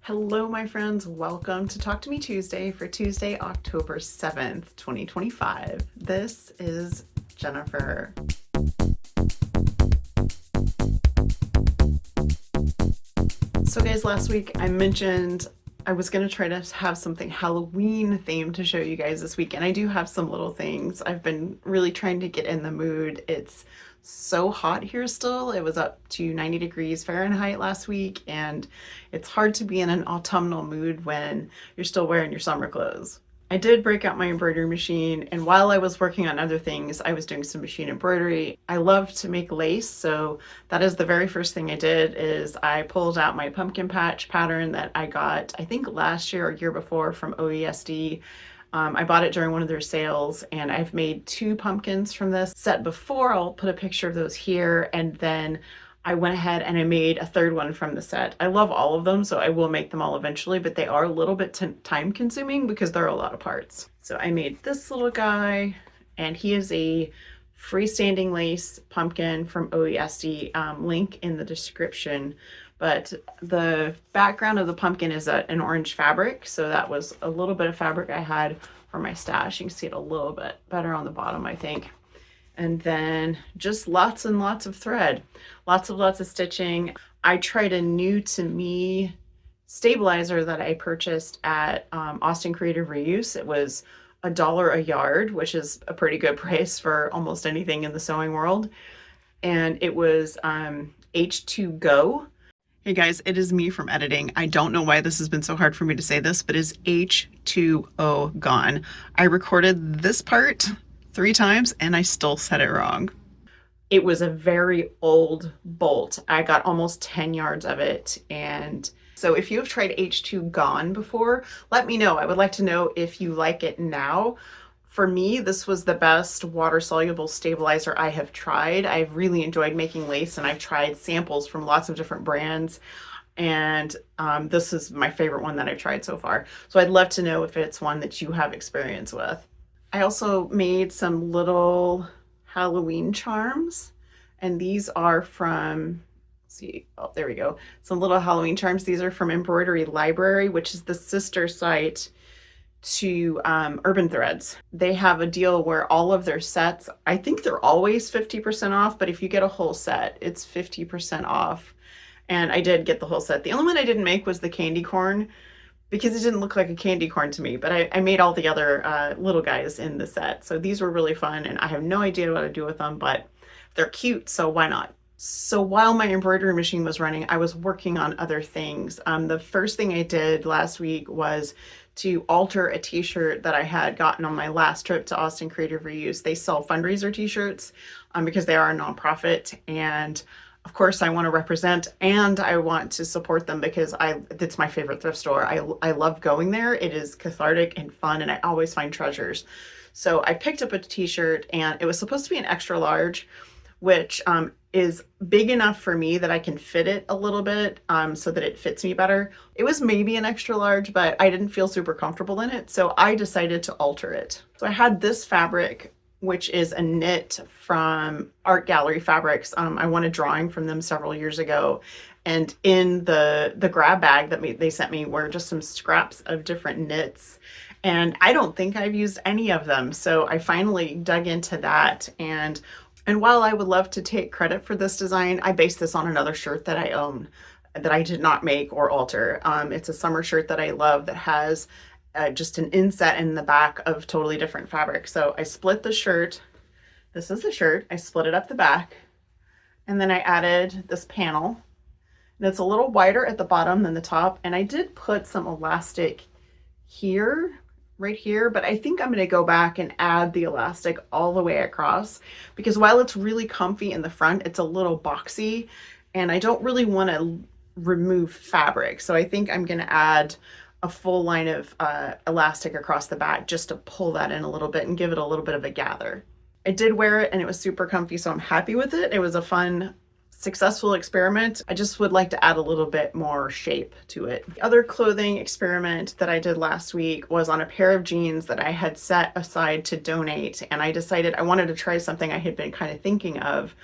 Hello, my friends. Welcome to Talk to Me Tuesday for Tuesday, October 7th, 2025. This is Jennifer. So guys, last week I mentioned I was going to try to have something Halloween themed to show you guys this week, and I do have some little things. I've been really trying to get in the mood. It's so hot here still. It was up to 90 degrees Fahrenheit last week, and it's hard to be in an autumnal mood when you're still wearing your summer clothes. I did break out my embroidery machine, and while I was working on other things, I was doing some machine embroidery. I love to make lace, so that is the very first thing I did is I pulled out my pumpkin patch pattern that I got, I think last year or year before from OESD. I bought it during one of their sales, and I've made 2 pumpkins from this set before. I'll put a picture of those here, and then I went ahead and I made a 3rd one from the set. I love all of them, so I will make them all eventually, but they are a little bit time consuming because there are a lot of parts. So I made this little guy, and he is a freestanding lace pumpkin from OESD, link in the description. But the background of the pumpkin is an orange fabric, so that was a little bit of fabric I had for my stash. You can see it a little bit better on the bottom, I think. And then just lots and lots of thread, lots of stitching. I tried a new to me stabilizer that I purchased at Austin Creative Reuse. It was $1 a yard, which is a pretty good price for almost anything in the sewing world. And it was H2Go. Hey guys, it is me from editing. I don't know why this has been so hard for me to say this, but it's H2O gone. I recorded this part 3 times and I still said it wrong. It was a very old bolt. I got almost 10 yards of it. And so if you have tried H2 Gone before, let me know. I would like to know if you like it now. For me, this was the best water-soluble stabilizer I have tried. I've really enjoyed making lace, and I've tried samples from lots of different brands. And this is my favorite one that I've tried so far. So I'd love to know if it's one that you have experience with. I also made some little Halloween charms, and these are from, let's see, oh, there we go. Some little Halloween charms. These are from Embroidery Library, which is the sister site to Urban Threads. They have a deal where all of their sets, I think they're always 50% off, but if you get a whole set, it's 50% off. And I did get the whole set. The only one I didn't make was the candy corn, because it didn't look like a candy corn to me, but I made all the other little guys in the set. So these were really fun, and I have no idea what to do with them, but they're cute, so why not? So while my embroidery machine was running, I was working on other things. The first thing I did last week was to alter a t-shirt that I had gotten on my last trip to Austin Creative Reuse. They sell fundraiser t-shirts because they are a nonprofit, and of course I want to represent and I want to support them because it's my favorite thrift store. I love going there. It is cathartic and fun, and I always find treasures. So I picked up a t-shirt, and it was supposed to be an extra large, which is big enough for me that I can fit it a little bit so that it fits me better. It was maybe an extra large, but I didn't feel super comfortable in it, so I decided to alter it. So I had this fabric, which is a knit from Art Gallery Fabrics. I won a drawing from them several years ago, and in the grab bag that they sent me were just some scraps of different knits, and I don't think I've used any of them, so I finally dug into that. And while I would love to take credit for this design, I based this on another shirt that I own that I did not make or alter. It's a summer shirt that I love that has just an inset in the back of totally different fabric. So I split the shirt. This is the shirt. I split it up the back, and then I added this panel. And it's a little wider at the bottom than the top. And I did put some elastic here, right here, but I think I'm going to go back and add the elastic all the way across, because while it's really comfy in the front, it's a little boxy, and I don't really want to remove fabric. So I think I'm going to add a full line of elastic across the back just to pull that in a little bit and give it a little bit of a gather. I did wear it and it was super comfy, so I'm happy with it. It was a fun, successful experiment. I just would like to add a little bit more shape to it. The other clothing experiment that I did last week was on a pair of jeans that I had set aside to donate, and I decided I wanted to try something I had been kind of thinking of.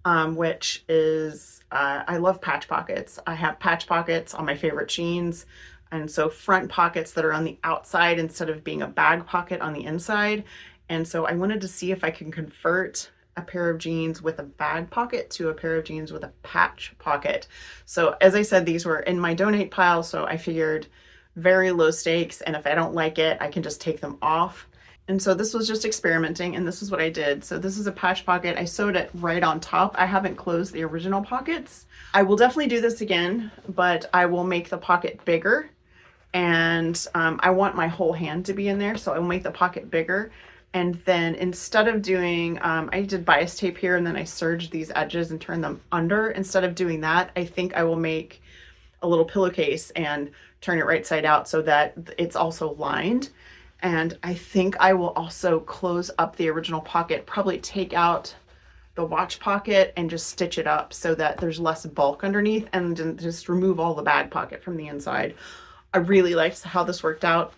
which is, I love patch pockets. I have patch pockets on my favorite jeans. And so front pockets that are on the outside instead of being a bag pocket on the inside. And so I wanted to see if I can convert a pair of jeans with a bag pocket to a pair of jeans with a patch pocket. So as I said, these were in my donate pile, so I figured very low stakes, and if I don't like it, I can just take them off. And so this was just experimenting, and this is what I did. So this is a patch pocket. I sewed it right on top. I haven't closed the original pockets. I will definitely do this again, but I will make the pocket bigger, and I want my whole hand to be in there, so I will make the pocket bigger. And then instead of doing, I did bias tape here and then I serged these edges and turned them under. Instead of doing that, I think I will make a little pillowcase and turn it right side out so that it's also lined. And I think I will also close up the original pocket, probably take out the watch pocket and just stitch it up so that there's less bulk underneath, and then just remove all the bag pocket from the inside. I really liked how this worked out.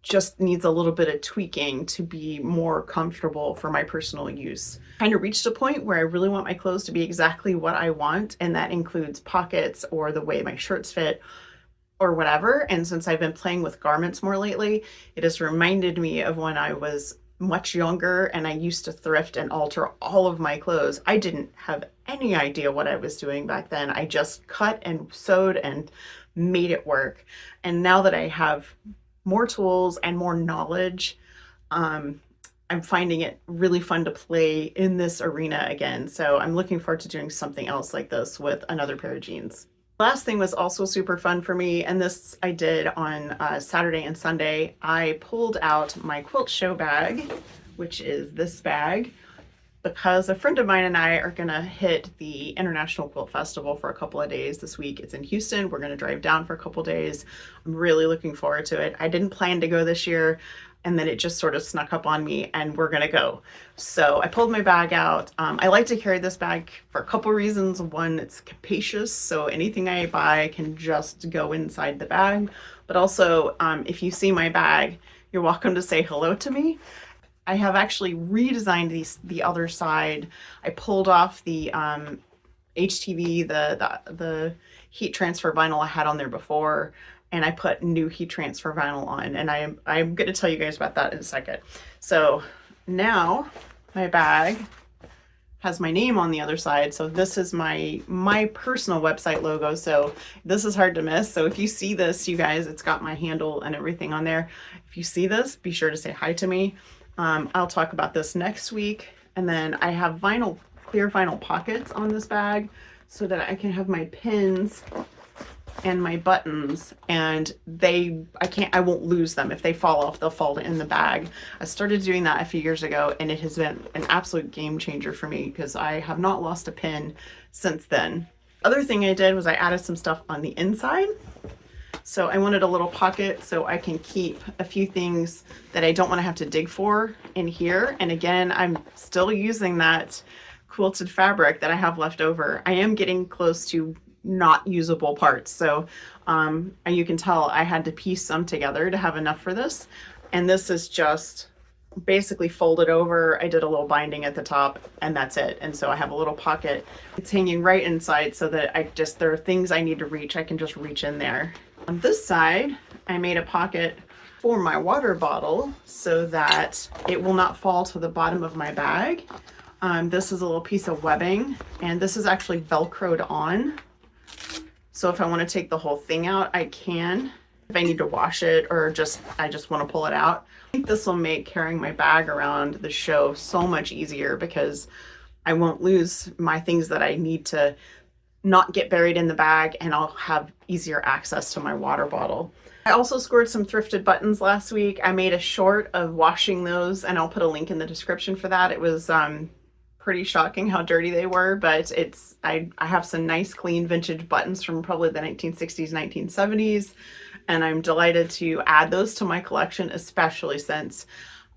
Just needs a little bit of tweaking to be more comfortable for my personal use. Kind of reached a point where I really want my clothes to be exactly what I want, and that includes pockets or the way my shirts fit or whatever. And since I've been playing with garments more lately, it has reminded me of when I was much younger and I used to thrift and alter all of my clothes. I didn't have any idea what I was doing back then. I just cut and sewed and made it work. And now that I have more tools and more knowledge, I'm finding it really fun to play in this arena again. So I'm looking forward to doing something else like this with another pair of jeans. Last thing was also super fun for me, and this I did on Saturday and Sunday. I pulled out my quilt show bag, which is this bag, because a friend of mine and I are gonna hit the International Quilt Festival for a couple of days this week. It's in Houston. We're gonna drive down for a couple days. I'm really looking forward to it. I didn't plan to go this year, and then it just sort of snuck up on me and we're gonna go. So I pulled my bag out. I like to carry this bag for a couple reasons. One, it's capacious, so anything I buy can just go inside the bag. But also, if you see my bag, you're welcome to say hello to me. I have actually redesigned the other side. I pulled off the HTV, the heat transfer vinyl I had on there before, and I put new heat transfer vinyl on, and I'm going to tell you guys about that in a second. So now my bag has my name on the other side. So this is my personal website logo. So this is hard to miss. So if you see this, you guys, it's got my handle and everything on there. If you see this, be sure to say hi to me. I'll talk about this next week. And then I have clear vinyl pockets on this bag so that I can have my pins and my buttons, and I won't lose them. If they fall off, they'll fall in the bag. I started doing that a few years ago, and it has been an absolute game changer for me because I have not lost a pin since then. Other thing I did was I added some stuff on the inside. So I wanted a little pocket so I can keep a few things that I don't want to have to dig for in here. And again, I'm still using that quilted fabric that I have left over. I am getting close to not usable parts. So you can tell I had to piece some together to have enough for this. And this is just basically folded over. I did a little binding at the top and that's it. And so I have a little pocket. It's hanging right inside so that there are things I need to reach. I can just reach in there. On this side, I made a pocket for my water bottle so that it will not fall to the bottom of my bag. This is a little piece of webbing, and this is actually Velcroed on. So if I want to take the whole thing out, I can. If I need to wash it or I just want to pull it out. I think this will make carrying my bag around the show so much easier because I won't lose my things that I need to not get buried in the bag, and I'll have easier access to my water bottle. I also scored some thrifted buttons last week. I made a short of washing those, and I'll put a link in the description for that. It was pretty shocking how dirty they were, but I have some nice clean vintage buttons from probably the 1960s, 1970s, and I'm delighted to add those to my collection, especially since,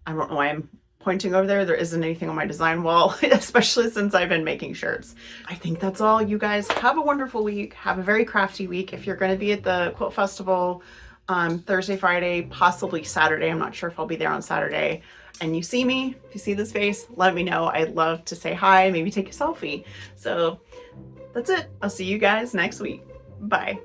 I don't know why I'm pointing over there isn't anything on my design wall, especially since I've been making shirts. I think that's all. You guys have a wonderful week. Have a very crafty week. If you're going to be at the quilt festival, Thursday, Friday, possibly Saturday. I'm not sure if I'll be there on Saturday. And you see me, if you see this face, let me know. I'd love to say hi, maybe take a selfie. So that's it. I'll see you guys next week. Bye.